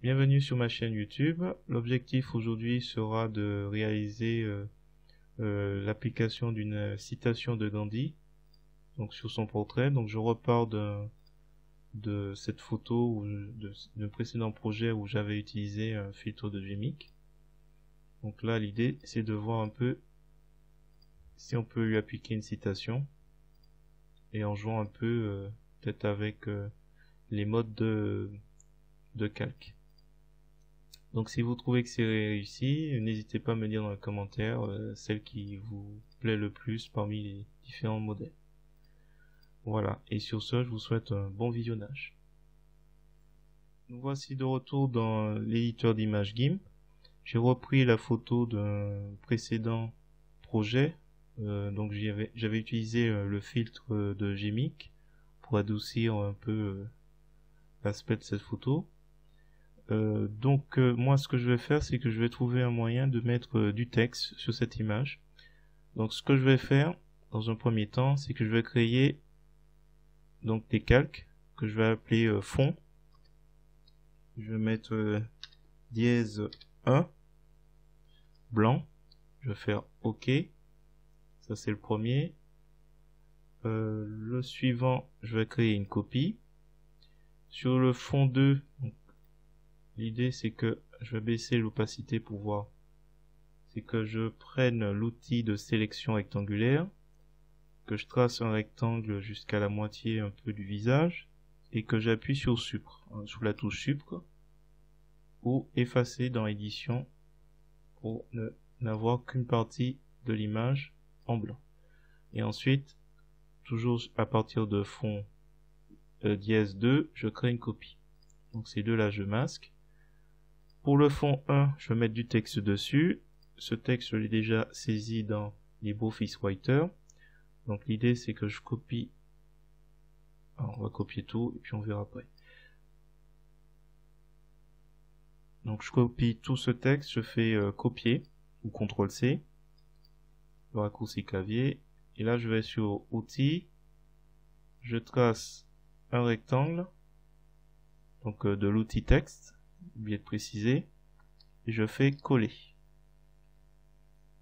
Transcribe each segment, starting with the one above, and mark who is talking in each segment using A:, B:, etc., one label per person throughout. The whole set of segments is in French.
A: Bienvenue sur ma chaîne YouTube. L'objectif aujourd'hui sera de réaliser l'application d'une citation de Gandhi, donc sur son portrait. Donc je repars de cette photo d'un précédent projet où j'avais utilisé un filtre de Gmic. Donc là l'idée c'est de voir un peu si on peut lui appliquer une citation et en jouant un peu peut-être avec les modes de calque. Donc si vous trouvez que c'est réussi, n'hésitez pas à me dire dans les commentaires celle qui vous plaît le plus parmi les différents modèles. Voilà, et sur ce, je vous souhaite un bon visionnage. Nous voici de retour dans l'éditeur d'images GIMP. J'ai repris la photo d'un précédent projet, donc j'avais utilisé le filtre de Gmic pour adoucir un peu l'aspect de cette photo. Moi ce que je vais faire c'est que je vais trouver un moyen de mettre du texte sur cette image. Donc ce que je vais faire dans un premier temps c'est que je vais créer donc des calques que je vais appeler fond. Je vais mettre dièse 1 blanc, je vais faire OK, ça c'est le premier. Le suivant je vais créer une copie sur le fond 2. L'idée c'est que je vais baisser l'opacité pour voir. C'est que je prenne l'outil de sélection rectangulaire, que je trace un rectangle jusqu'à la moitié un peu du visage, et que j'appuie sur Supre, sous la touche Supre, ou effacer dans édition pour n'avoir qu'une partie de l'image en blanc. Et ensuite, toujours à partir de fond dièse 2, je crée une copie. Donc ces deux là je masque. Pour le fond 1, je vais mettre du texte dessus. Ce texte, je l'ai déjà saisi dans LibreOffice Writer. Donc l'idée, c'est que je copie. Alors, on va copier tout et puis on verra après. Donc je copie tout ce texte, je fais copier ou CTRL-C, le raccourci clavier. Et là, je vais sur Outils. Je trace un rectangle, donc de l'outil texte, oublié de préciser. Et je fais coller.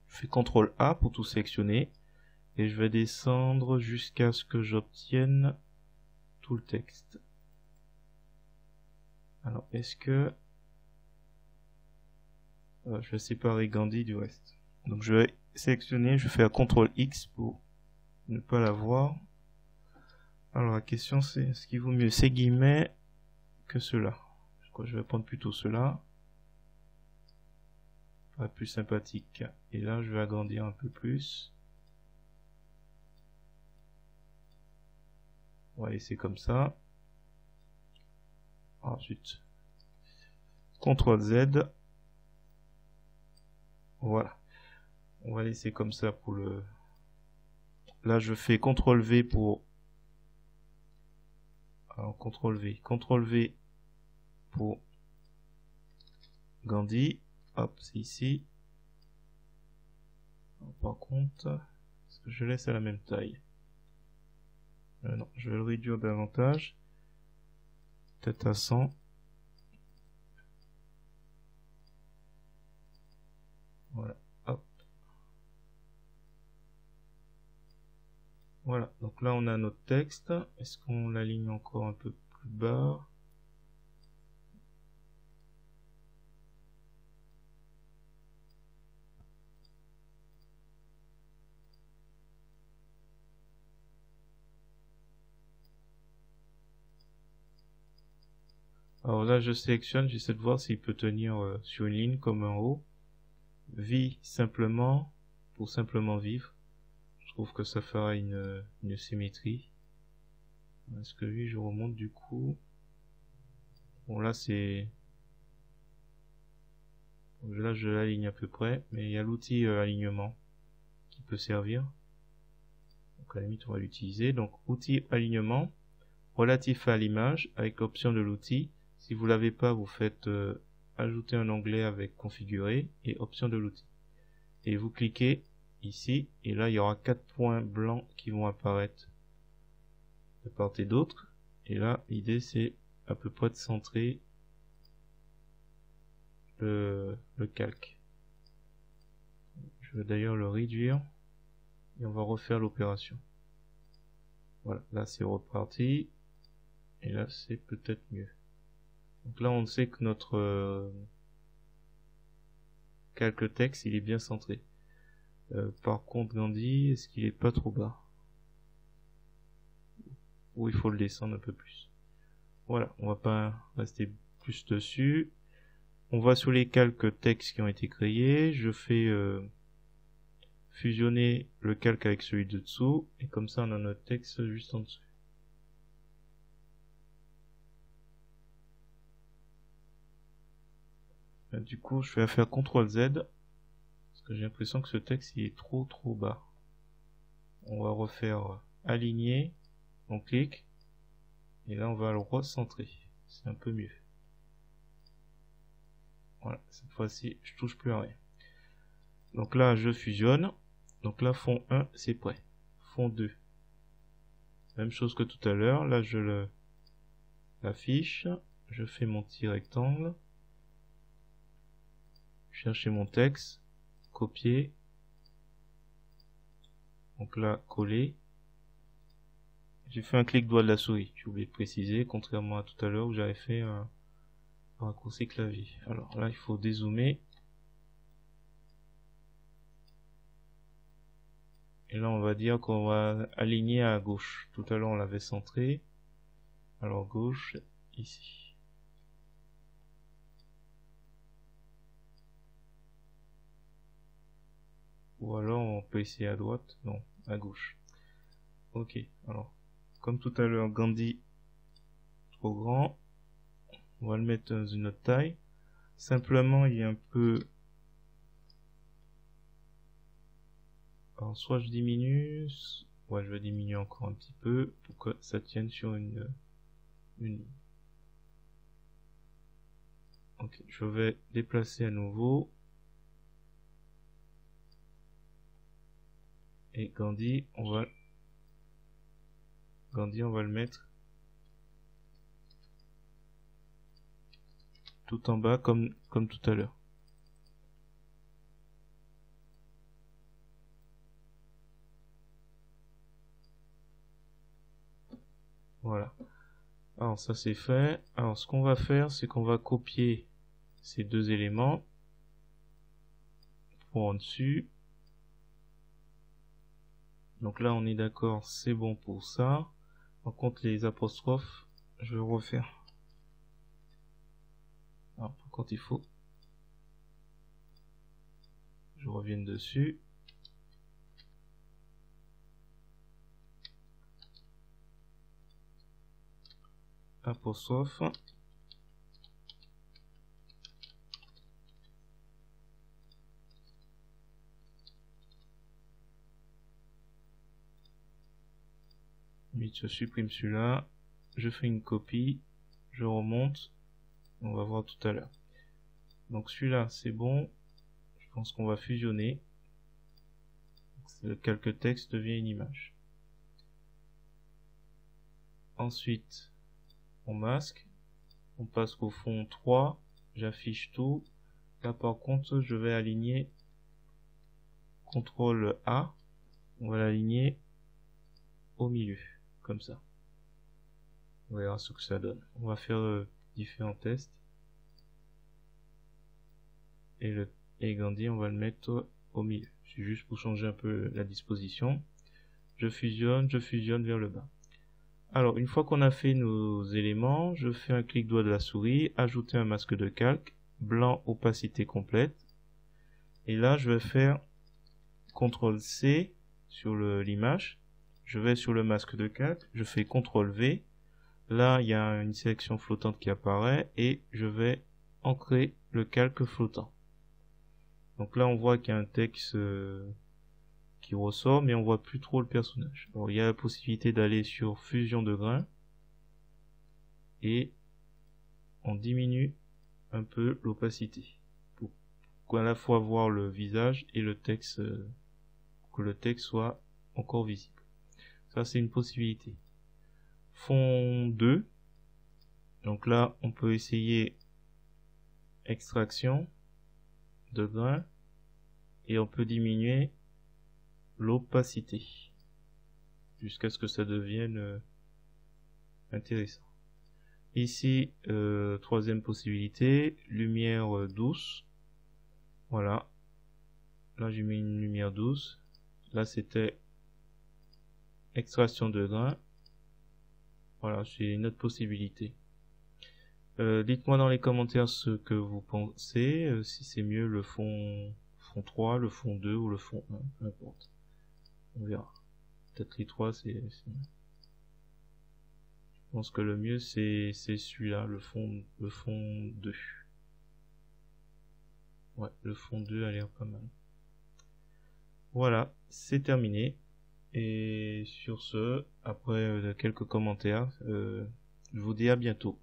A: Je fais CTRL-A pour tout sélectionner. Et je vais descendre jusqu'à ce que j'obtienne tout le texte. Alors, est-ce que... je vais séparer Gandhi du reste. Donc je vais sélectionner, je vais faire CTRL-X pour ne pas la voir. Alors la question c'est, est-ce qu'il vaut mieux ces guillemets que cela? Je crois que je vais prendre plutôt cela. Ça va être plus sympathique. Et là, je vais agrandir un peu plus. On va laisser comme ça. Ensuite, CTRL Z. Voilà. On va laisser comme ça pour le... Là, je fais CTRL V pour... Alors, CTRL V pour Gandhi. Hop, c'est ici. Alors, par contre, est-ce que je laisse à la même taille? Non, je vais le réduire davantage. Peut-être à 100. Voilà, hop. Voilà, donc là on a notre texte. Est-ce qu'on l'aligne encore un peu plus bas? Alors là je sélectionne, j'essaie de voir s'il peut tenir sur une ligne comme en haut. Vie simplement, pour simplement vivre. Je trouve que ça fera une symétrie. Est-ce que lui je remonte du coup? Bon là c'est... Là je l'aligne à peu près, mais il y a l'outil alignement qui peut servir. Donc à la limite on va l'utiliser. Donc outil alignement, relatif à l'image, avec l'option de l'outil. Si vous l'avez pas, vous faites ajouter un onglet avec configurer et option de l'outil. Et vous cliquez ici, et là il y aura 4 points blancs qui vont apparaître de part et d'autre. Et là l'idée c'est à peu près de centrer le calque. Je vais d'ailleurs le réduire et on va refaire l'opération. Voilà, là c'est reparti et là c'est peut-être mieux. Donc là on sait que notre calque texte il est bien centré. Par contre Gandhi, est-ce qu'il est pas trop bas? Ou il faut le descendre un peu plus. Voilà, on va pas rester plus dessus. On va sur les calques textes qui ont été créés. Je fais fusionner le calque avec celui de dessous. Et comme ça, on a notre texte juste en dessous. Du coup, je vais faire CTRL Z. Parce que j'ai l'impression que ce texte il est trop bas. On va refaire aligner. On clique. Et là, on va le recentrer. C'est un peu mieux. Voilà, cette fois-ci, je touche plus à rien. Donc là, je fusionne. Donc là, fond 1, c'est prêt. Fond 2. Même chose que tout à l'heure. Là, je l'affiche. Je fais mon petit rectangle. Chercher mon texte. Copier. Donc là, coller. J'ai fait un clic droit de la souris. J'ai oublié de préciser, contrairement à tout à l'heure où j'avais fait un raccourci clavier. Alors là, il faut dézoomer. Et là, on va dire qu'on va aligner à gauche. Tout à l'heure, on l'avait centré. Alors gauche, ici. Ou alors, on peut essayer à droite. Non, à gauche. Ok, alors, comme tout à l'heure, Gandhi, trop grand. On va le mettre dans une autre taille. Simplement, il est un peu... Alors, soit je diminue... Ouais, je vais diminuer encore un petit peu pour que ça tienne sur une... Ok, je vais déplacer à nouveau. Et Gandhi, on va le mettre tout en bas comme tout à l'heure. Voilà. Alors ça c'est fait. Alors ce qu'on va faire, c'est qu'on va copier ces deux éléments pour en dessus. Donc là on est d'accord, c'est bon pour ça. Par contre les apostrophes, je vais refaire. Alors par contre il faut que je revienne dessus. Apostrophe. Je supprime celui-là. Je fais une copie. Je remonte. On va voir tout à l'heure. Donc celui-là c'est bon. Je pense qu'on va fusionner. Le calque texte devient une image. Ensuite, on masque. On passe au fond 3. J'affiche tout. Là par contre, je vais aligner CTRL A. On va l'aligner au milieu. Comme ça. On verra ce que ça donne. On va faire différents tests. Et Gandhi, on va le mettre au milieu. C'est juste pour changer un peu la disposition. Je fusionne vers le bas. Alors, une fois qu'on a fait nos éléments, je fais un clic droit de la souris, ajouter un masque de calque, blanc, opacité complète. Et là, je vais faire CTRL C sur l'image. Je vais sur le masque de calque, je fais CTRL V. Là, il y a une sélection flottante qui apparaît et je vais ancrer le calque flottant. Donc là, on voit qu'il y a un texte qui ressort, mais on voit plus trop le personnage. Alors, il y a la possibilité d'aller sur fusion de grains et on diminue un peu l'opacité pour à la fois voir le visage et le texte, que le texte soit encore visible. Ça, c'est une possibilité. Fond 2. Donc là, on peut essayer extraction de grain et on peut diminuer l'opacité jusqu'à ce que ça devienne intéressant. Ici, troisième possibilité, lumière douce. Voilà. Là, j'ai mis une lumière douce. Là, c'était extraction de grain. Voilà, j'ai une autre possibilité. Dites-moi dans les commentaires ce que vous pensez, si c'est mieux le fond 3, le fond 2 ou le fond 1, peu importe. On verra. Peut-être les 3, c'est mieux. Je pense que le mieux c'est celui-là, le fond 2. Ouais, le fond 2 a l'air pas mal. Voilà, c'est terminé. Et sur ce, après quelques commentaires, je vous dis à bientôt.